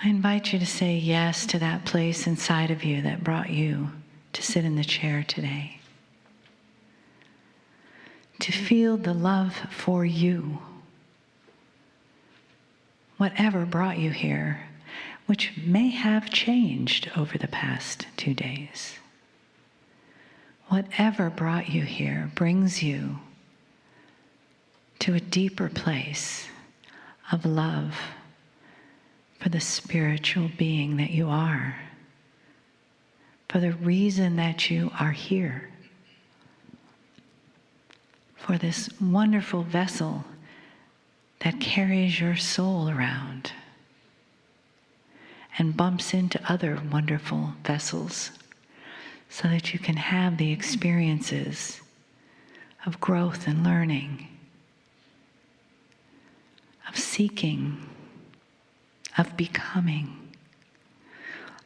I invite you to say yes to that place inside of you that brought you to sit in the chair today. To feel the love for you. Whatever brought you here, which may have changed over the past 2 days. Whatever brought you here brings you to a deeper place of love for the spiritual being that you are, for the reason that you are here, for this wonderful vessel that carries your soul around and bumps into other wonderful vessels so that you can have the experiences of growth and learning, of seeking, of becoming,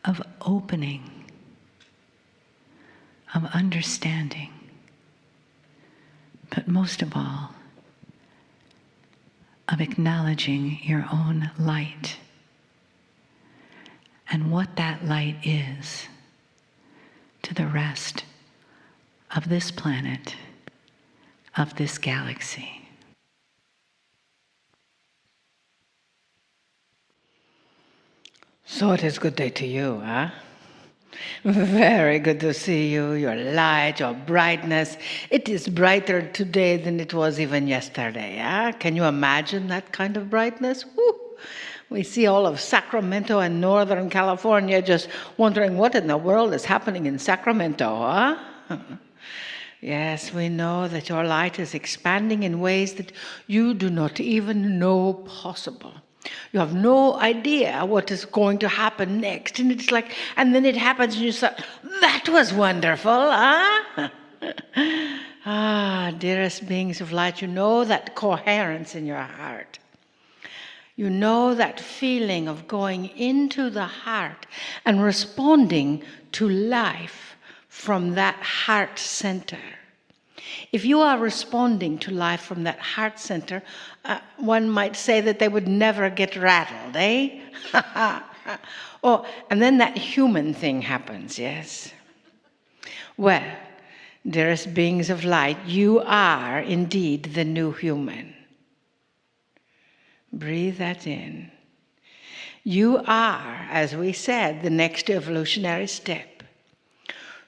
of opening, of understanding, but most of all, of acknowledging your own light and what that light is to the rest of this planet, of this galaxy. So it is good day to you, huh? Very good to see you, your light, your brightness. It is brighter today than it was even yesterday, huh? Can you imagine that kind of brightness? Woo! We see all of Sacramento and Northern California just wondering what in the world is happening in Sacramento, huh? Yes, we know that your light is expanding in ways that you do not even know possible. You have no idea what is going to happen next. And it's like, and then it happens and you say, that was wonderful, huh? Dearest beings of light, you know that coherence in your heart. You know that feeling of going into the heart and responding to life from that heart center. If you are responding to life from that heart center, one might say that they would never get rattled, eh? Oh, and then that human thing happens, yes? Well, dearest beings of light, you are indeed the new human. Breathe that in. You are, as we said, the next evolutionary step.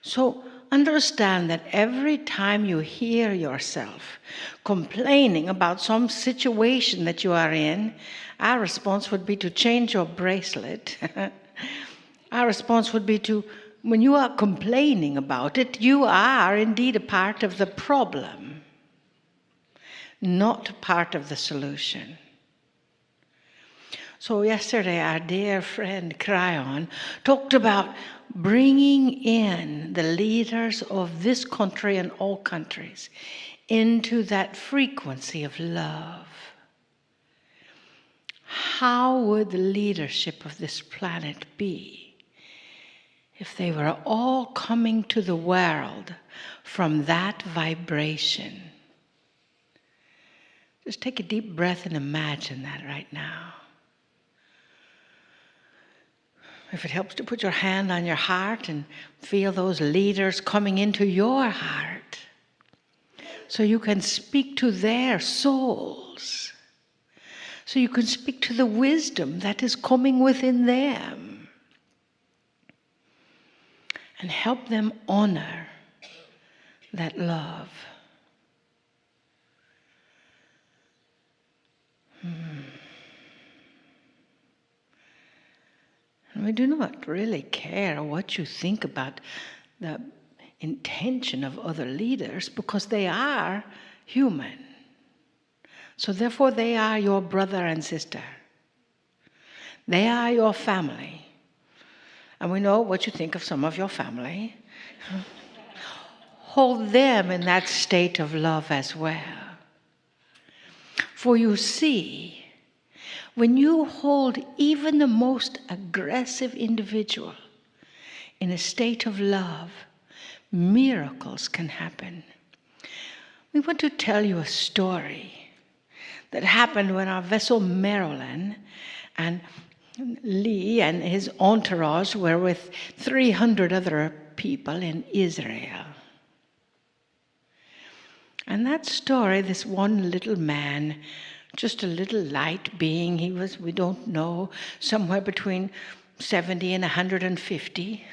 So understand that every time you hear yourself complaining about some situation that you are in, our response would be to change your bracelet. Our response would be to, when you are complaining about it, you are indeed a part of the problem, not part of the solution. So yesterday, our dear friend Kryon talked about bringing in the leaders of this country and all countries into that frequency of love. How would the leadership of this planet be if they were all coming to the world from that vibration? Just take a deep breath and imagine that right now. If it helps to put your hand on your heart and feel those leaders coming into your heart so you can speak to their souls, so you can speak to the wisdom that is coming within them and help them honor that love. We do not really care what you think about the intention of other leaders because they are human. So therefore they are your brother and sister. They are your family. And we know what you think of some of your family. Hold them in that state of love as well. For you see, when you hold even the most aggressive individual in a state of love, miracles can happen. We want to tell you a story that happened when our vessel Marilyn and Lee and his entourage were with 300 other people in Israel. And that story, this one little man, just a little light being, he was, we don't know, somewhere between 70 and 150.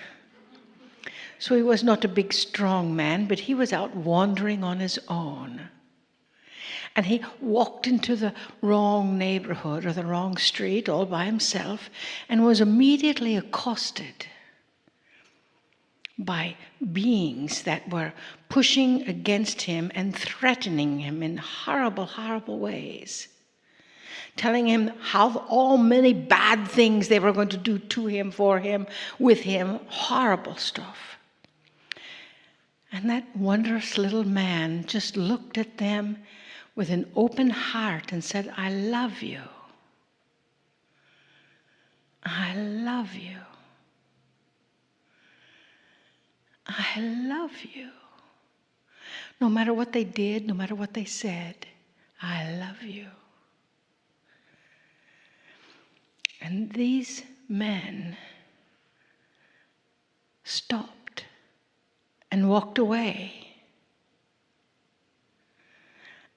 So he was not a big, strong man, but he was out wandering on his own. And he walked into the wrong neighborhood or the wrong street all by himself and was immediately accosted by beings that were pushing against him and threatening him in horrible, horrible ways. Telling him how all many bad things they were going to do to him, for him, with him, horrible stuff. And that wondrous little man just looked at them with an open heart and said, I love you. I love you. I love you. No matter what they did, no matter what they said, I love you. And these men stopped and walked away.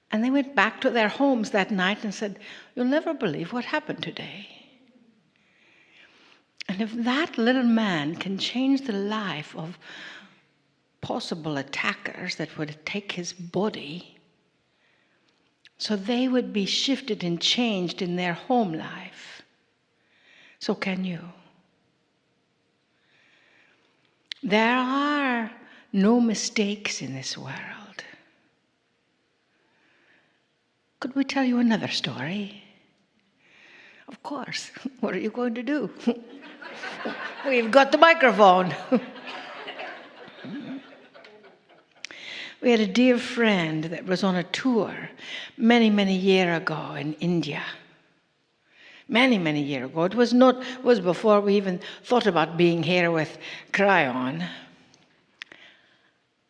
And they went back to their homes that night and said, you'll never believe what happened today. And if that little man can change the life of possible attackers that would take his body, so they would be shifted and changed in their home life, so can you. There are no mistakes in this world. Could we tell you another story? Of course. What are you going to do? We've got the microphone. We had a dear friend that was on a tour many, many years ago in India. Many, many years ago. It was before we even thought about being here with Kryon.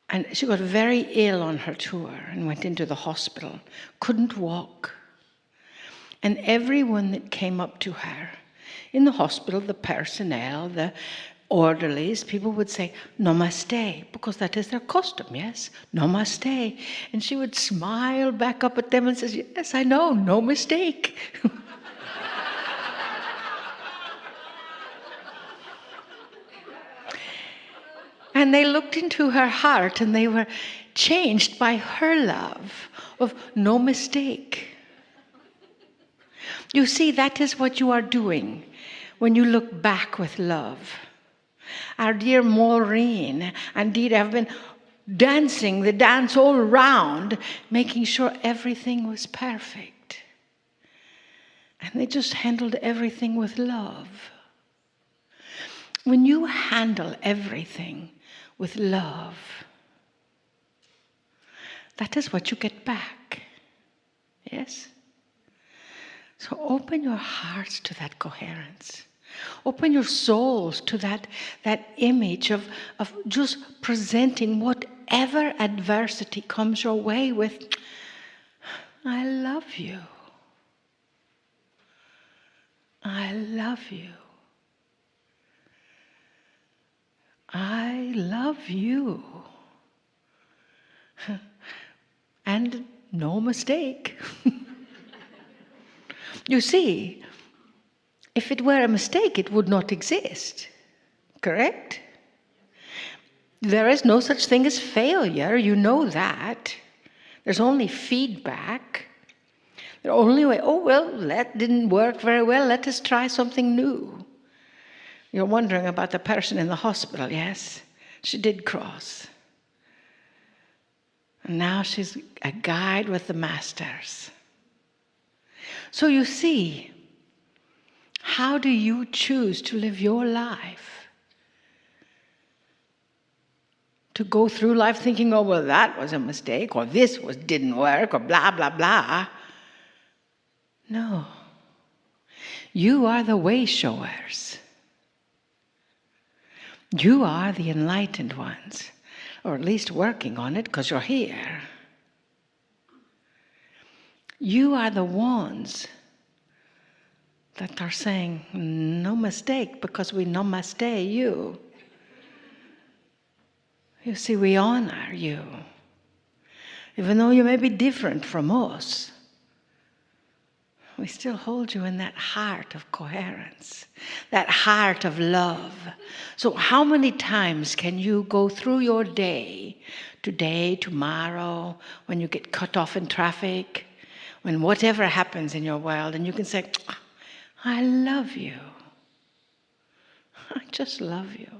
And she got very ill on her tour and went into the hospital, couldn't walk. And everyone that came up to her in the hospital, the personnel, the orderlies, people would say, Namaste, because that is their custom, yes? Namaste. And she would smile back up at them and says, yes, I know, no mistake. And they looked into her heart and they were changed by her love of no mistake. You see, that is what you are doing when you look back with love. Our dear Maureen, indeed, have been dancing the dance all around, making sure everything was perfect. And they just handled everything with love. When you handle everything with love, that is what you get back. Yes? So open your hearts to that coherence. Open your souls to that image of just presenting whatever adversity comes your way with, I love you. I love you. I love you. And no mistake. You see, if it were a mistake, it would not exist. Correct? There is no such thing as failure. You know that. There's only feedback. The only way, oh, well, that didn't work very well. Let us try something new. You're wondering about the person in the hospital, yes? She did cross. And now she's a guide with the masters. So you see, how do you choose to live your life? To go through life thinking, oh, well, that was a mistake, or this didn't work, or blah, blah, blah. No. You are the way showers. You are the enlightened ones, or at least working on it because you're here. You are the ones that are saying, no mistake, because we namaste you. You see, we honor you. Even though you may be different from us, we still hold you in that heart of coherence, that heart of love. So how many times can you go through your day, today, tomorrow, when you get cut off in traffic, when whatever happens in your world, and you can say, I love you. I just love you.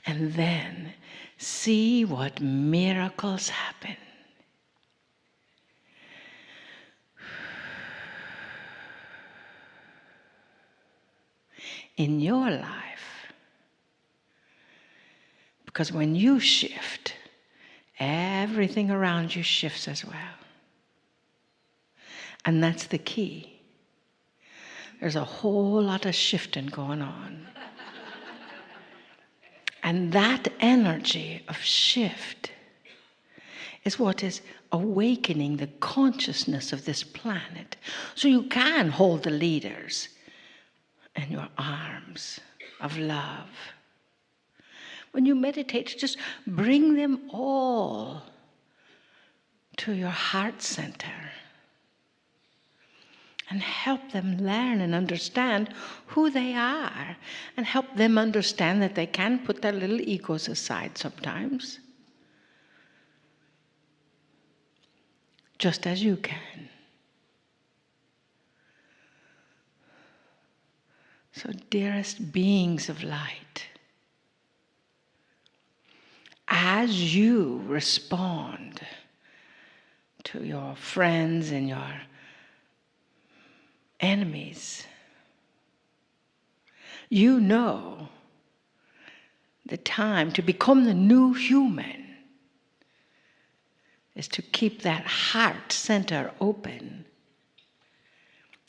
And then see what miracles happen. In your life. Because when you shift, everything around you shifts as well. And that's the key. There's a whole lot of shifting going on. And that energy of shift is what is awakening the consciousness of this planet. So you can hold the leaders in your arms of love. When you meditate, just bring them all to your heart center and help them learn and understand who they are, and help them understand that they can put their little egos aside sometimes, just as you can. So, dearest beings of light, as you respond to your friends and your enemies, you know the time to become the new human is to keep that heart center open.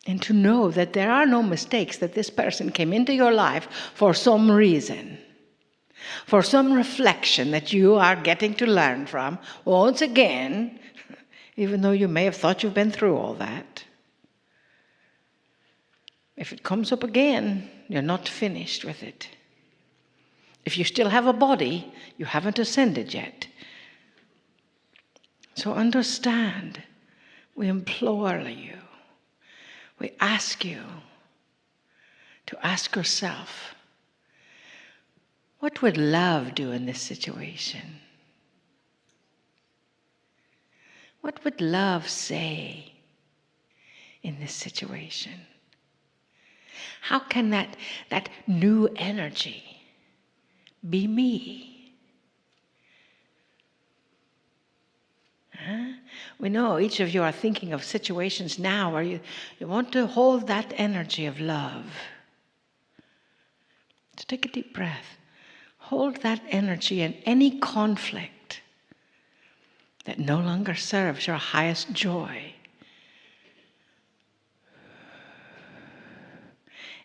And to know that there are no mistakes, that this person came into your life for some reason, for some reflection that you are getting to learn from, once again, even though you may have thought you've been through all that. If it comes up again, you're not finished with it. If you still have a body, you haven't ascended yet. So understand, we implore you. We ask you to ask yourself, what would love do in this situation? What would love say in this situation? How can that new energy be me? We know each of you are thinking of situations now where you want to hold that energy of love. So take a deep breath. Hold that energy in any conflict that no longer serves your highest joy.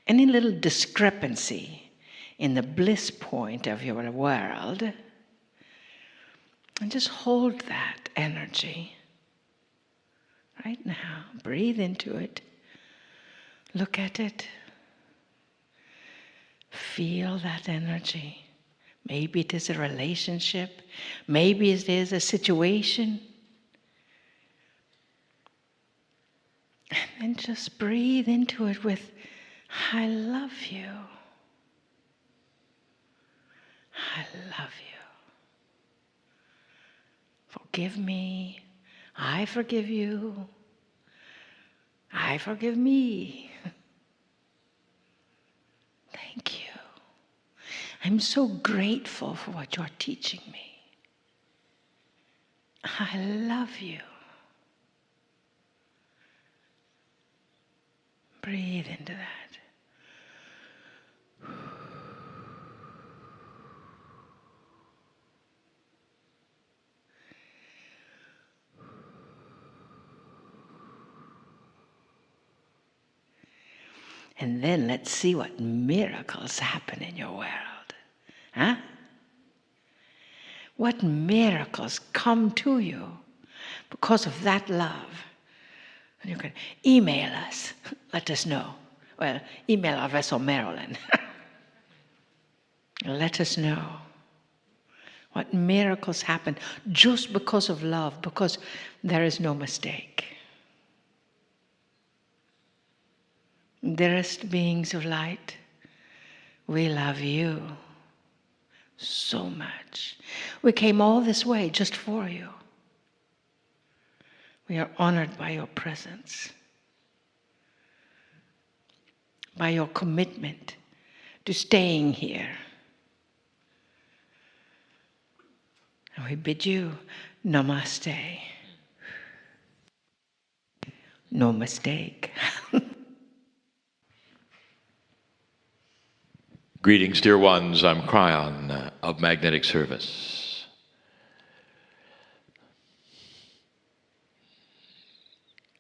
Any little discrepancy in the bliss point of your world, and just hold that energy right now. Breathe into it. Look at it. Feel that energy. Maybe it is a relationship. Maybe it is a situation. And just breathe into it with, I love you. I love you. Forgive me. I forgive you. I forgive me. Thank you. I'm so grateful for what you're teaching me. I love you. Breathe into that. And then let's see what miracles happen in your world. Huh? What miracles come to you because of that love? And you can email us. Let us know. Well, email our vessel Marilyn. Let us know what miracles happen just because of love, because there is no mistake. Dearest beings of light, we love you so much. We came all this way just for you. We are honored by your presence, by your commitment to staying here. And we bid you namaste. No mistake. Greetings, dear ones. I'm Kryon of Magnetic Service.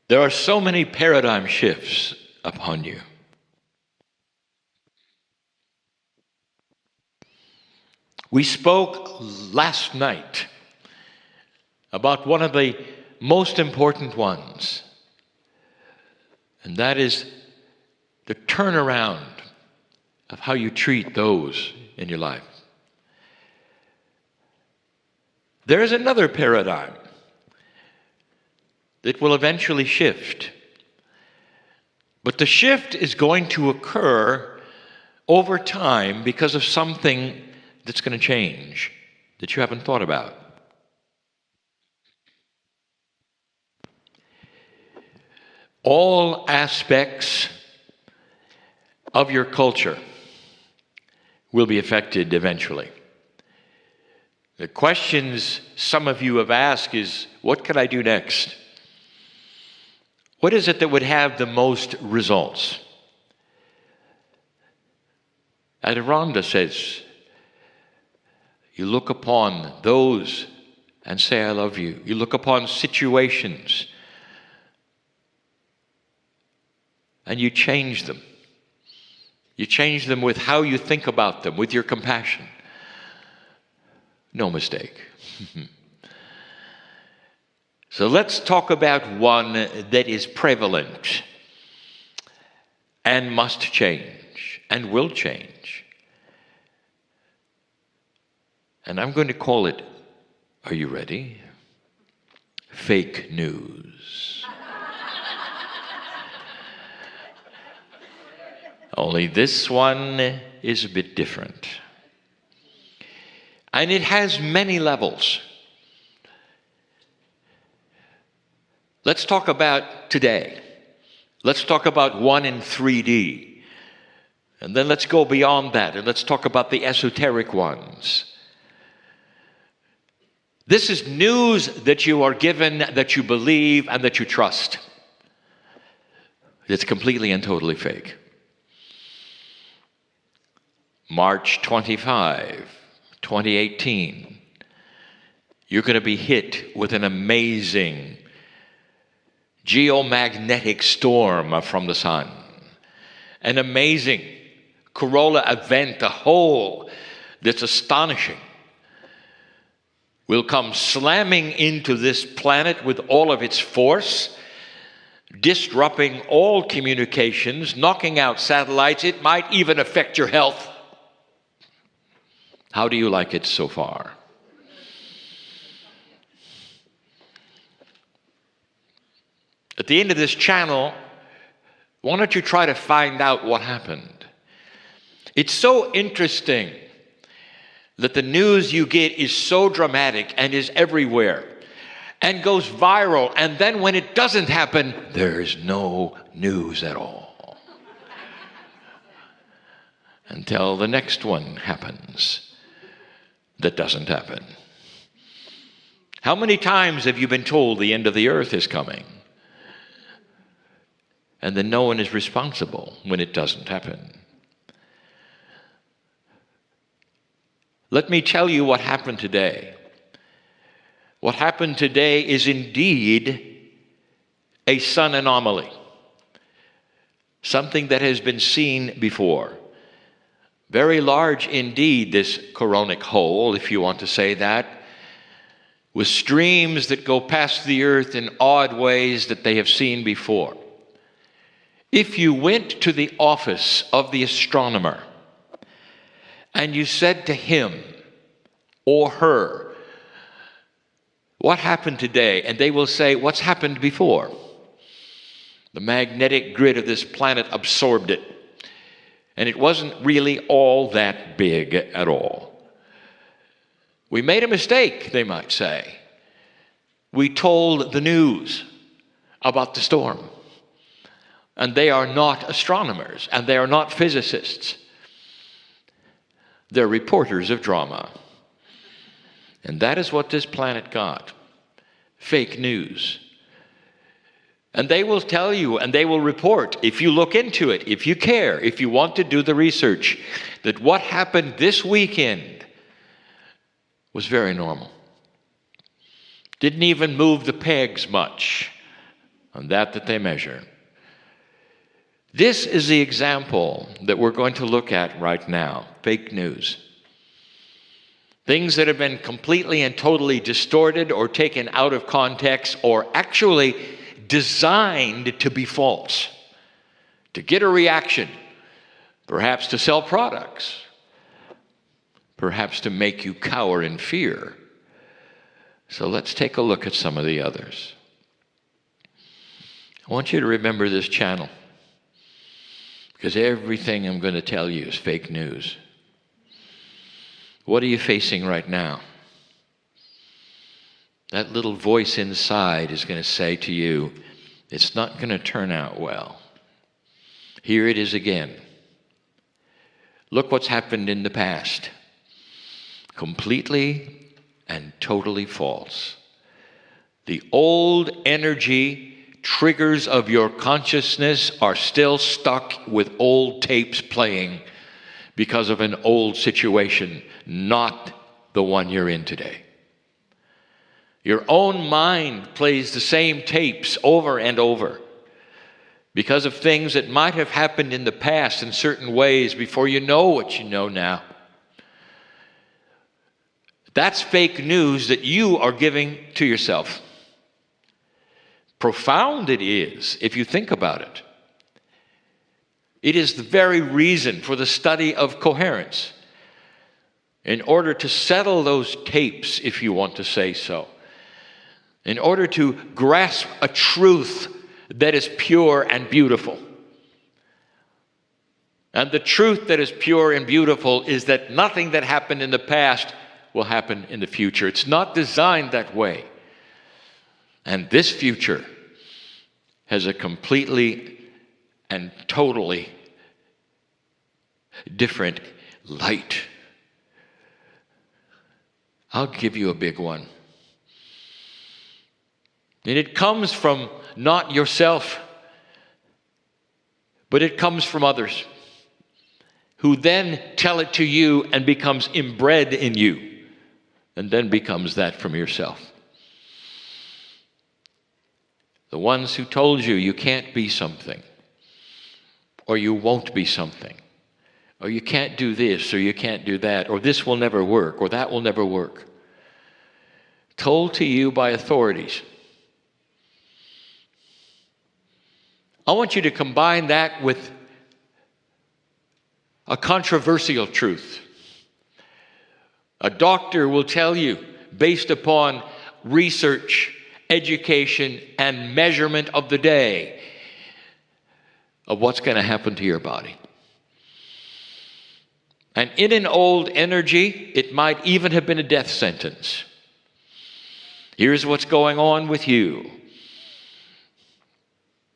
There are so many paradigm shifts upon you. We spoke last night about one of the most important ones, and that is the turnaround of how you treat those in your life. There is another paradigm that will eventually shift. But the shift is going to occur over time because of something that's going to change that you haven't thought about. All aspects of your culture will be affected eventually. The questions some of you have asked is, what can I do next? What is it that would have the most results? Adironnda says, you look upon those and say, I love you. You look upon situations and you change them. You change them with how you think about them, with your compassion. No mistake. So let's talk about one that is prevalent and must change and will change. And I'm going to call it, are you ready? Fake news. Only this one is a bit different. And it has many levels. Let's talk about today. Let's talk about one in 3D. And then let's go beyond that and let's talk about the esoteric ones. This is news that you are given, that you believe, and that you trust. It's completely and totally fake. March 25, 2018, you're going to be hit with an amazing geomagnetic storm from the sun. An amazing Corolla event, a hole that's astonishing, will come slamming into this planet with all of its force, disrupting all communications, knocking out satellites. It might even affect your health. How do you like it so far? At the end of this channel, why don't you try to find out what happened? It's so interesting that the news you get is so dramatic and is everywhere and goes viral, and then when it doesn't happen, there's no news at all. Until the next one happens that doesn't happen. How many times have you been told the end of the earth is coming? And then no one is responsible when it doesn't happen. Let me tell you what happened today. What happened today is indeed a sun anomaly. Something that has been seen before. Very large indeed, this coronic hole, if you want to say that. with streams that go past the earth in odd ways that they have seen before. If you went to the office of the astronomer and you said to him or her, "What happened today?" and they will say, "What's happened before?" The magnetic grid of this planet absorbed it. And it wasn't really all that big at all. We made a mistake, they might say. We told the news about the storm. And they are not astronomers, and they are not physicists. They're reporters of drama. And that is what this planet got. Fake news. And they will tell you, and they will report, if you look into it, if you care, if you want to do the research, that what happened this weekend was very normal. Didn't even move the pegs much on that they measure. This is the example that we're going to look at right now, fake news. Things that have been completely and totally distorted or taken out of context or actually designed to be false, to get a reaction, perhaps to sell products, perhaps to make you cower in fear. So let's take a look at some of the others. I want you to remember this channel, because everything I'm going to tell you is fake news. What are you facing right now? That little voice inside is going to say to you, it's not going to turn out well. Here it is again. Look what's happened in the past. Completely and totally false. The old energy triggers of your consciousness are still stuck with old tapes playing because of an old situation, not the one you're in today. Your own mind plays the same tapes over and over because of things that might have happened in the past in certain ways before you know what you know now. That's fake news that you are giving to yourself. Profound it is, if you think about it. It is the very reason for the study of coherence, in order to settle those tapes, if you want to say so. In order to grasp a truth that is pure and beautiful. And the truth that is pure and beautiful is that nothing that happened in the past will happen in the future. It's not designed that way. And this future has a completely and totally different light. I'll give you a big one. And it comes from not yourself, but it comes from others who then tell it to you and becomes inbred in you, and then becomes that from yourself. The ones who told you you can't be something, or you won't be something, or you can't do this, or you can't do that, or this will never work, or that will never work. Told to you by authorities. I want you to combine that with a controversial truth. A doctor will tell you, based upon research, education, and measurement of the day, of what's going to happen to your body. And in an old energy, it might even have been a death sentence. Here's what's going on with you.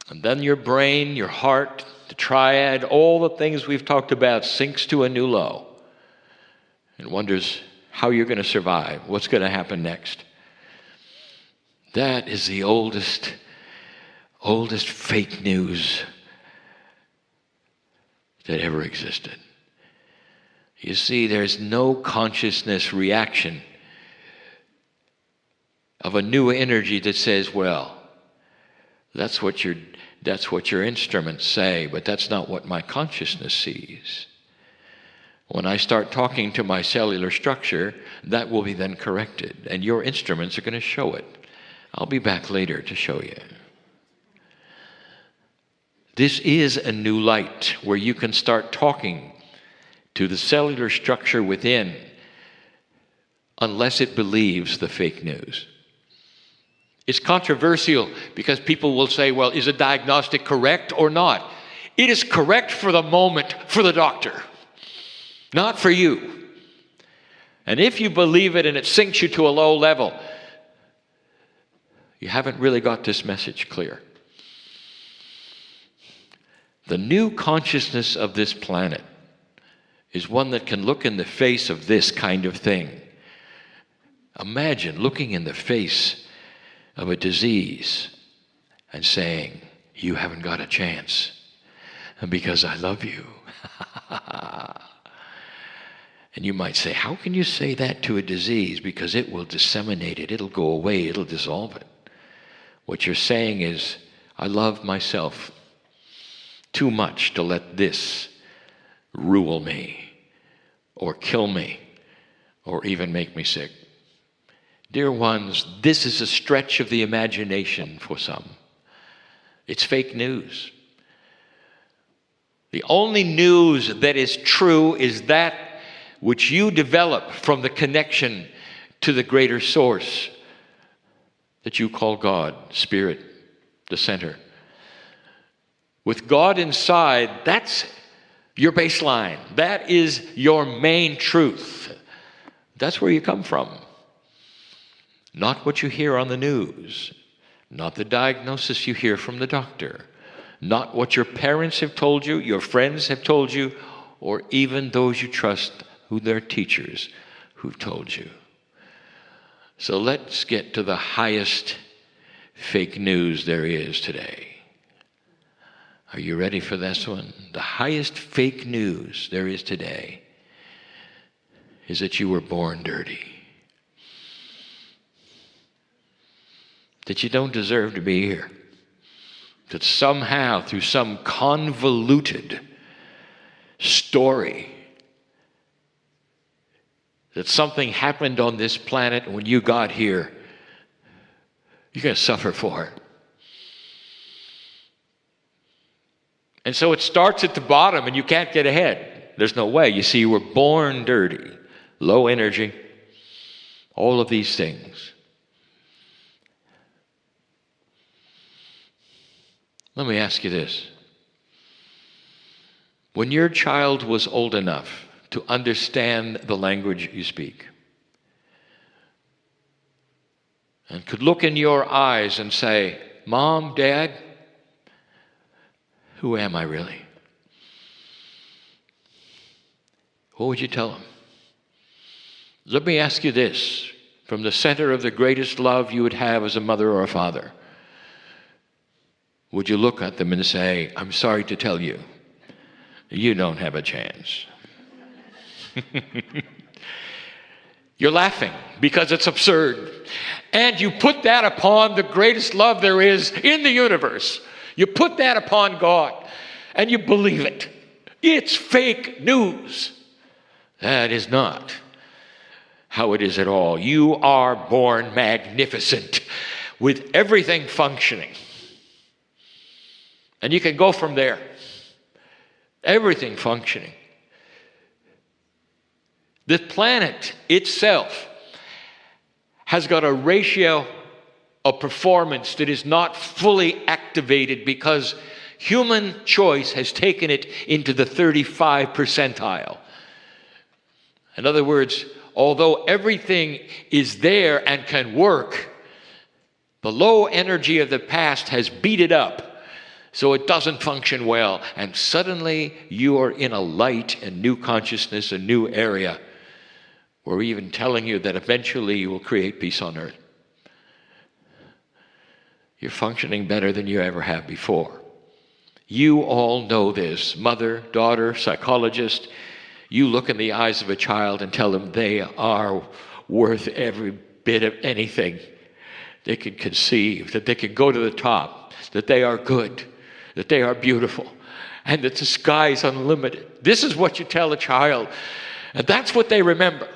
And then your brain, your heart, the triad, all the things we've talked about sinks to a new low and wonders how you're going to survive, what's going to happen next. That is the oldest fake news that ever existed. You see, there's no consciousness reaction of a new energy that says, well, that's what your instruments say, but that's not what my consciousness sees. When I start talking to my cellular structure, that will be then corrected, and your instruments are going to show it. I'll be back later to show you. This is a new light where you can start talking to the cellular structure within, unless it believes the fake news. It's controversial because people will say, well, is a diagnostic correct or not? It is correct for the moment for the doctor, not for you. And if you believe it and it sinks you to a low level, you haven't really got this message clear. The new consciousness of this planet is one that can look in the face of this kind of thing. Imagine looking in the face of a disease and saying, you haven't got a chance because I love you. And you might say, how can you say that to a disease? Because it will disseminate it, it'll go away, it'll dissolve it. What you're saying is, I love myself too much to let this rule me or kill me or even make me sick. Dear ones, this is a stretch of the imagination for some. It's fake news. The only news that is true is that which you develop from the connection to the greater source that you call God, Spirit, the center. With God inside, that's your baseline. That is your main truth. That's where you come from. Not what you hear on the news, not the diagnosis you hear from the doctor, not what your parents have told you, your friends have told you, or even those you trust who they're teachers who've told you. So let's get to the highest fake news there is today. Are you ready for this one? The highest fake news there is today is that you were born dirty. That you don't deserve to be here. That somehow, through some convoluted story, that something happened on this planet when you got here, you're going to suffer for it. And so it starts at the bottom and you can't get ahead. There's no way. You see, you were born dirty, low energy, all of these things. Let me ask you this. When your child was old enough to understand the language you speak, and could look in your eyes and say, Mom, Dad, who am I really? What would you tell them? Let me ask you this, from the center of the greatest love you would have as a mother or a father. Would you look at them and say, I'm sorry to tell you, you don't have a chance. You're laughing because it's absurd. And you put that upon the greatest love there is in the universe. You put that upon God and you believe it. It's fake news. That is not how it is at all. You are born magnificent with everything functioning. And you can go from there. Everything functioning. The planet itself has got a ratio of performance that is not fully activated because human choice has taken it into the 35 percentile. In other words, although everything is there and can work, the low energy of the past has beat it up. So it doesn't function well. And suddenly you are in a light and new consciousness, a new area. We're even telling you that eventually you will create peace on earth. You're functioning better than you ever have before. You all know this. Mother, daughter, psychologist. You look in the eyes of a child and tell them they are worth every bit of anything they could conceive, that they could go to the top, that they are good, that they are beautiful, and that the sky is unlimited. This is what you tell a child, and that's what they remember.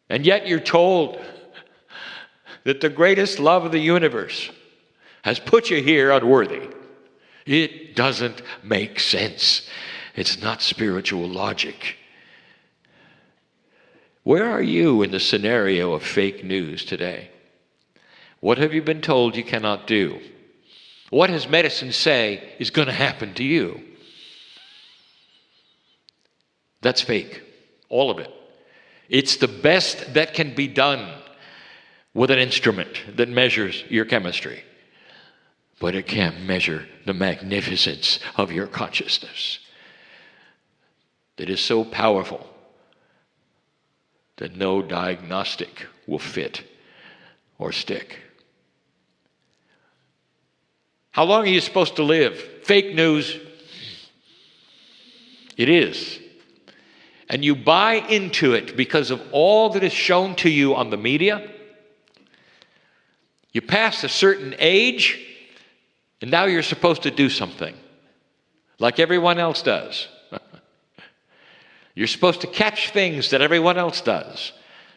And yet you're told that the greatest love of the universe has put you here unworthy. It doesn't make sense. It's not spiritual logic. Where are you in the scenario of fake news today? What have you been told you cannot do? What does medicine say is going to happen to you? That's fake. All of it. It's the best that can be done with an instrument that measures your chemistry. But it can't measure the magnificence of your consciousness that is so powerful that no diagnostic will fit or stick. How long are you supposed to live? Fake news. It is. And you buy into it because of all that is shown to you on the media. You pass a certain age, and now you're supposed to do something, like everyone else does. You're supposed to catch things that everyone else does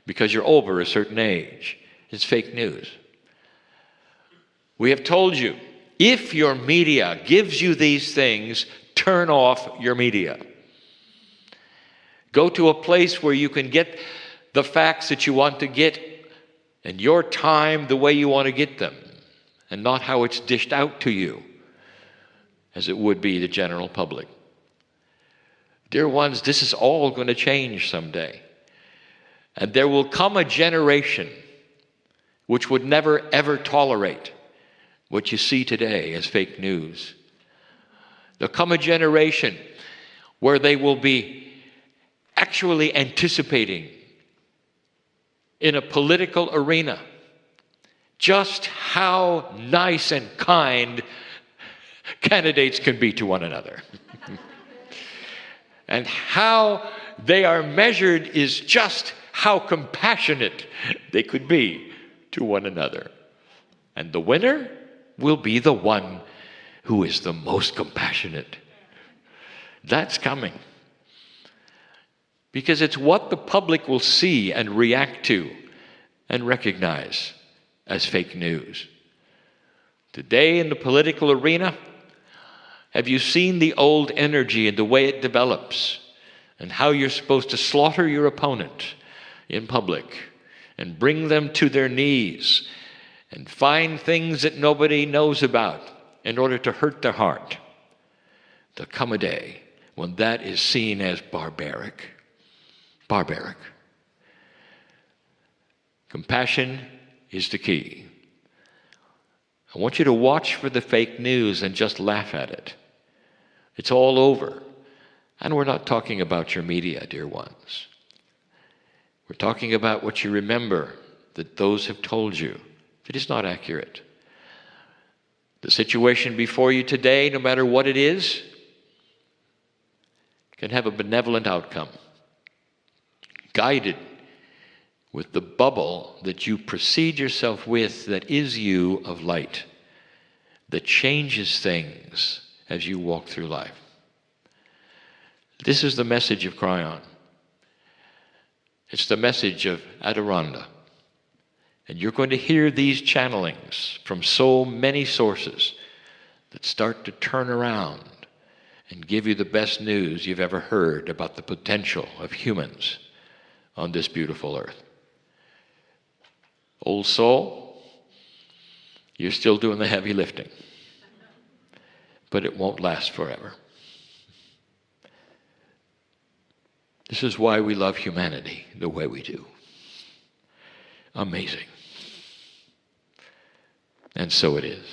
because you're over a certain age. It's fake news. We have told you, if your media gives you these things, turn off your media. Go to a place where you can get the facts that you want to get and your time the way you want to get them, and not how it's dished out to you, as it would be the general public. Dear ones, this is all going to change someday. And there will come a generation which would never, ever tolerate what you see today as fake news. There'll come a generation where they will be actually anticipating in a political arena just how nice and kind candidates can be to one another. And how they are measured is just how compassionate they could be to one another. And the winner will be the one who is the most compassionate. That's coming. Because it's what the public will see and react to and recognize as fake news. Today in the political arena, have you seen the old energy and the way it develops, and how you're supposed to slaughter your opponent in public and bring them to their knees and find things that nobody knows about in order to hurt their heart? There'll come a day when that is seen as barbaric. Barbaric. Compassion is the key. I want you to watch for the fake news and just laugh at it. It's all over. And we're not talking about your media, dear ones. We're talking about what you remember that those have told you that is not accurate. The situation before you today, no matter what it is, can have a benevolent outcome, guided with the bubble that you precede yourself with, that is you, of light, that changes things as you walk through life. This is the message of Kryon. It's the message of Adironnda. And you're going to hear these channelings from so many sources that start to turn around and give you the best news you've ever heard about the potential of humans on this beautiful earth. Old soul, you're still doing the heavy lifting, but it won't last forever. This is why we love humanity the way we do. Amazing. And so it is.